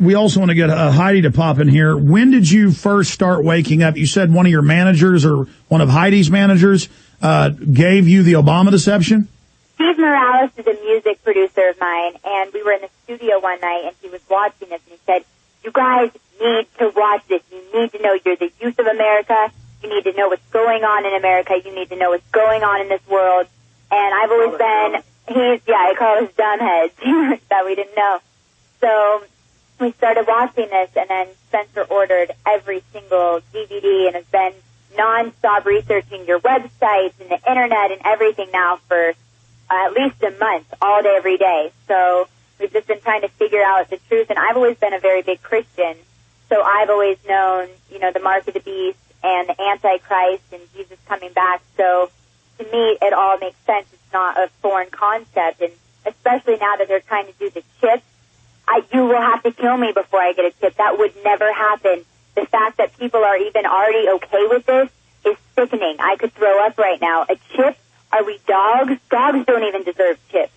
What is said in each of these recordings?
We also want to get Heidi to pop in here. When did you first start waking up? You said one of your managers or one of Heidi's managers gave you the Obama deception? Steve Morales is a music producer of mine, and we were in the studio one night, and he was watching this, and he said, you guys need to watch this. You need to know you're the youth of America. You need to know what's going on in America. You need to know what's going on in this world. And I've always been, I call us dumbheads that we didn't know. So we started watching this, and then Spencer ordered every single DVD and has been nonstop researching your websites and the internet and everything now for at least a month, all day, every day. So we've just been trying to figure out the truth, and I've always been a very big Christian, so I've always known, the mark of the beast and the Antichrist and Jesus coming back. So to me, it all makes sense. It's not a foreign concept, and especially now that they're trying to do the chip, you will have to kill me before I get a chip. That would never happen. The fact that people are even already okay with this is sickening. I could throw up right now. A chip? Are we dogs? Dogs don't even deserve chips.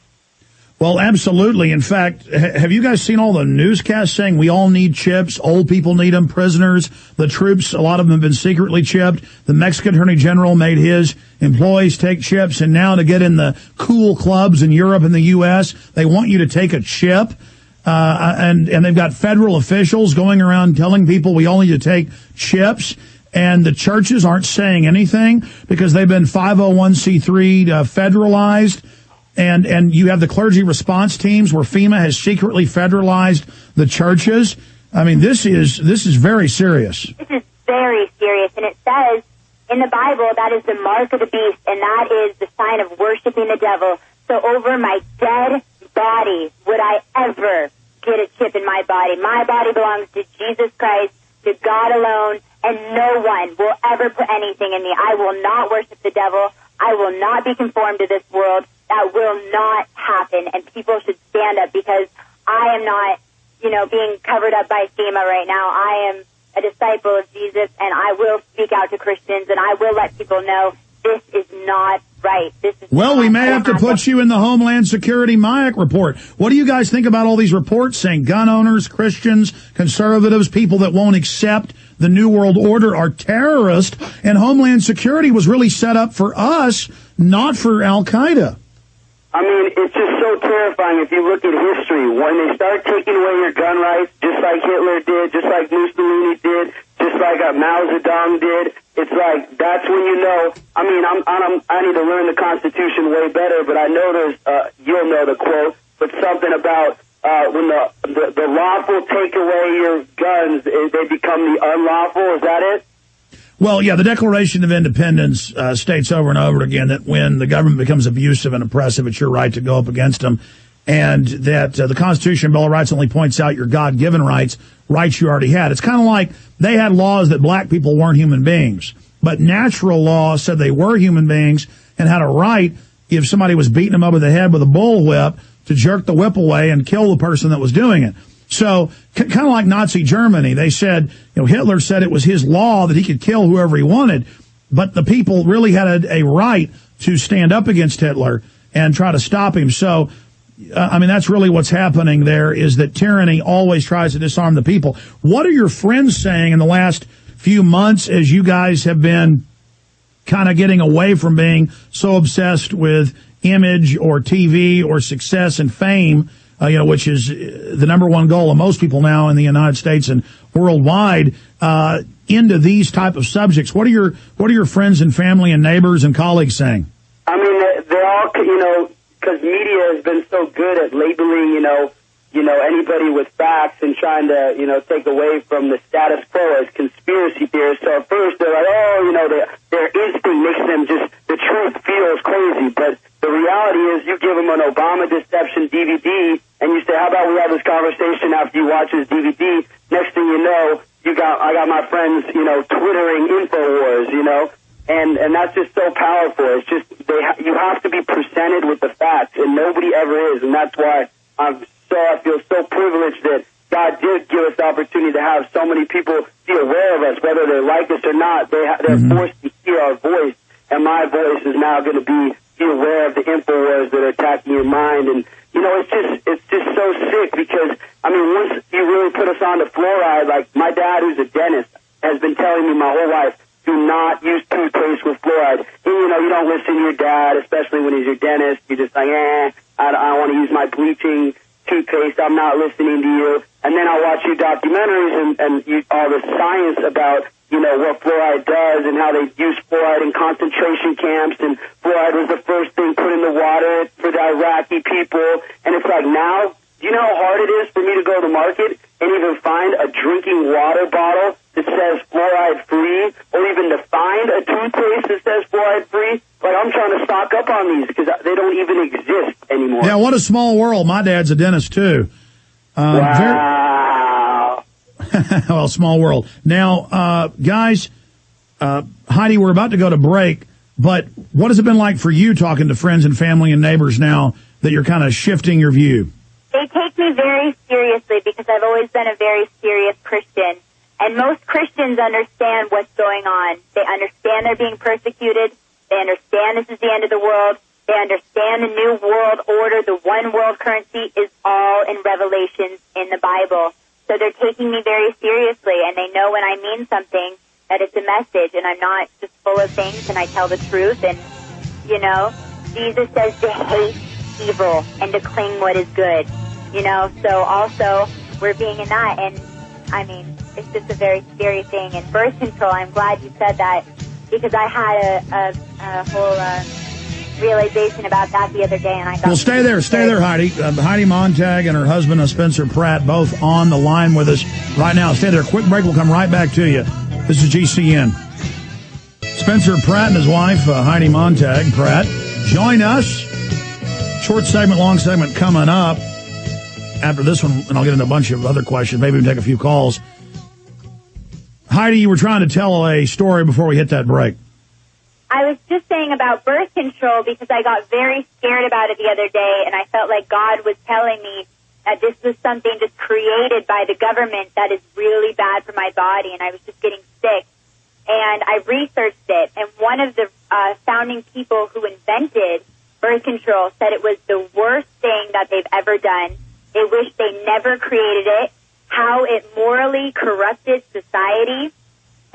Well, absolutely. In fact, have you guys seen all the newscasts saying we all need chips? Old people need them, prisoners, the troops, a lot of them have been secretly chipped. The Mexican Attorney General made his employees take chips, and now to get in the cool clubs in Europe and the U.S., they want you to take a chip. And they've got federal officials going around telling people we all need to take chips. And the churches aren't saying anything because they've been 501c3 federalized. And you have the clergy response teams where FEMA has secretly federalized the churches. I mean, this is very serious. This is very serious. And it says in the Bible that is the mark of the beast, and that is the sign of worshiping the devil. So over my dead body would I ever get a chip in my body. My body belongs to Jesus Christ, to God alone, and no one will ever put anything in me. I will not worship the devil. I will not be conformed to this world. That will not happen, and people should stand up because I am not, being covered up by FEMA right now. I am a disciple of Jesus, and I will speak out to Christians, and I will let people know this is not right. Well, we may have to put you in the Homeland Security MIAC report. What do you guys think about all these reports saying gun owners, Christians, conservatives, people that won't accept the New World Order are terrorists, and Homeland Security was really set up for us, not for Al-Qaeda? I mean, it's just so terrifying if you look at history. When they start taking away your gun rights, just like Hitler did, just like Mussolini did, just like Mao Zedong did, it's like, that's when you know. I mean, I need to learn the Constitution way better, but I know there's, you'll know the quote, but something about when the lawful take away your guns, they become the unlawful. Is that it? Well, yeah, the Declaration of Independence states over and over again that when the government becomes abusive and oppressive, it's your right to go up against them, and that the Constitution and Bill of Rights only points out your God-given rights you already had. It's kind of like they had laws that black people weren't human beings, but natural law said they were human beings and had a right, if somebody was beating them over the head with a bullwhip, to jerk the whip away and kill the person that was doing it. So kind of like Nazi Germany, they said, Hitler said it was his law that he could kill whoever he wanted, but the people really had a right to stand up against Hitler and try to stop him. So, that's really what's happening there, is that tyranny always tries to disarm the people. What are your friends saying in the last few months as you guys have been kind of getting away from being so obsessed with image or TV or success and fame, which is the number one goal of most people now in the United States and worldwide, into these type of subjects? What are your friends and family and neighbors and colleagues saying? I mean, they're all, because media has been so good at labeling, anybody with facts and trying to, take away from the status quo as conspiracy theorists. So at first they're like, their instinct makes them just, the truth feels crazy. But the reality is you give them an Obama deception DVD and you say, how about we have this conversation after you watch this DVD? Next thing you know, I got my friends, Twittering InfoWars, and that's just so powerful. It's just, you have to be presented with the facts, and nobody ever is, and that's why I feel so privileged that God did give us the opportunity to have so many people be aware of us, whether they like us or not. They're forced to hear our voice, and my voice is now going to be aware of the InfoWars that are attacking your mind. And it's just so sick because I mean, once you really put us on to fluoride, like my dad, who's a dentist, has been telling me my whole life, do not use toothpaste with fluoride. And, you know, you don't listen to your dad, especially when he's your dentist. You're just like, I don't want to use my bleaching toothpaste. I'm not listening to you. And then I watch your documentaries and all the science about, you know, what fluoride does and how they use fluoride in concentration camps. And fluoride was the first thing put in the water for the Iraqi people. And it's like now, do you know how hard it is for me to go to the market and even find a drinking water bottle that says fluoride free, or even to find a toothpaste that says fluoride free? Like, I'm trying to stock up on these because they don't even exist anymore. Yeah, what a small world. My dad's a dentist, too. Wow. Well, small world. Now, guys, Heidi, we're about to go to break, but what has it been like for you talking to friends and family and neighbors now that you're kind of shifting your view? They take me very seriously because I've always been a very serious Christian. And most Christians understand what's going on. They understand they're being persecuted. They understand this is the end of the world. They understand the new world order, the one world currency is all in Revelations in the Bible. So they're taking me very seriously, and they know when I mean something that it's a message, and I'm not just full of things, and I tell the truth. And, you know, Jesus says to hate evil and to cling what is good. You know, so also we're being in that, and I mean, it's just a very scary thing. And birth control, I'm glad you said that, because I had a whole realization about that the other day, and I got... Well, stay there, Heidi. Heidi Montag and her husband, Spencer Pratt, both on the line with us right now. Stay there. Quick break. We'll come right back to you. This is GCN. Spencer Pratt and his wife, Heidi Montag. Pratt, join us. Short segment, long segment coming up after this one, and I'll get into a bunch of other questions. Maybe we can take a few calls. Heidi, you were trying to tell a story before we hit that break. I was just saying about birth control because I got very scared about it the other day, and I felt like God was telling me that this was something just created by the government that is really bad for my body, and I was just getting sick. And I researched it, and one of the founding people who invented birth control said it was the worst thing that they've ever done. They wish they never created it. How it morally corrupted society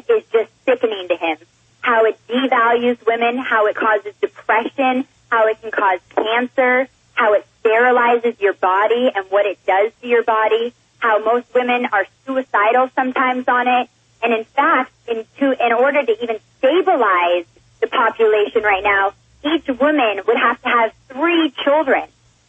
is just sickening to him. How it devalues women, how it causes depression, how it can cause cancer, how it sterilizes your body and what it does to your body, how most women are suicidal sometimes on it. And in fact, in order to even stabilize the population right now, each woman would have to have 3 children.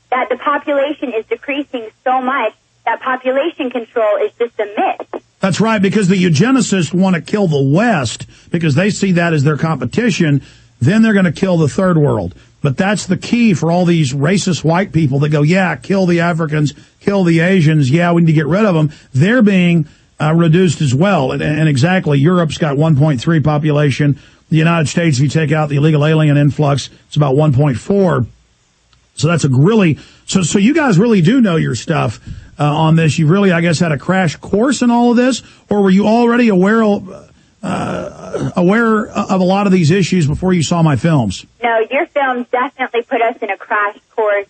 That the population is decreasing so much that population control is just a myth. That's right, because the eugenicists want to kill the West because they see that as their competition. Then they're going to kill the third world. But that's the key for all these racist white people that go, yeah, kill the Africans, kill the Asians. Yeah, we need to get rid of them. They're being reduced as well. And exactly, Europe's got 1.3 population. The United States, if you take out the illegal alien influx, it's about 1.4. So that's a really, so you guys really do know your stuff on this. You really, I guess, had a crash course in all of this, or were you already aware of a lot of these issues before you saw my films? No, your film definitely put us in a crash course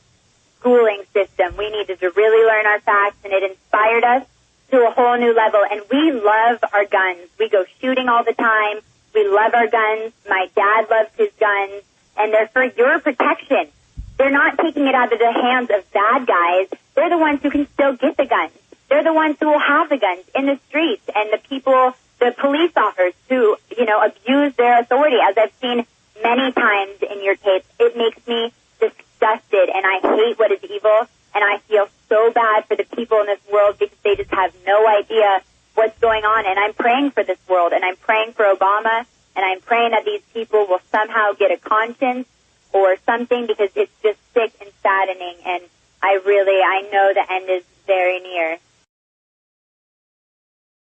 schooling system. We needed to really learn our facts, and it inspired us to a whole new level. And we love our guns. We go shooting all the time. We love our guns. My dad loves his guns, and they're for your protection. They're not taking it out of the hands of bad guys. They're the ones who can still get the guns. They're the ones who will have the guns in the streets, and the people, the police officers who, you know, abuse their authority, as I've seen many times in your tapes. It makes me disgusted, and I hate what is evil, and I feel so bad for the people in this world because they just have no idea what's going on. And I'm praying for this world, and I'm praying for Obama, and I'm praying that these people will somehow get a conscience or something, because it's just sick and saddening, and I know the end is very near.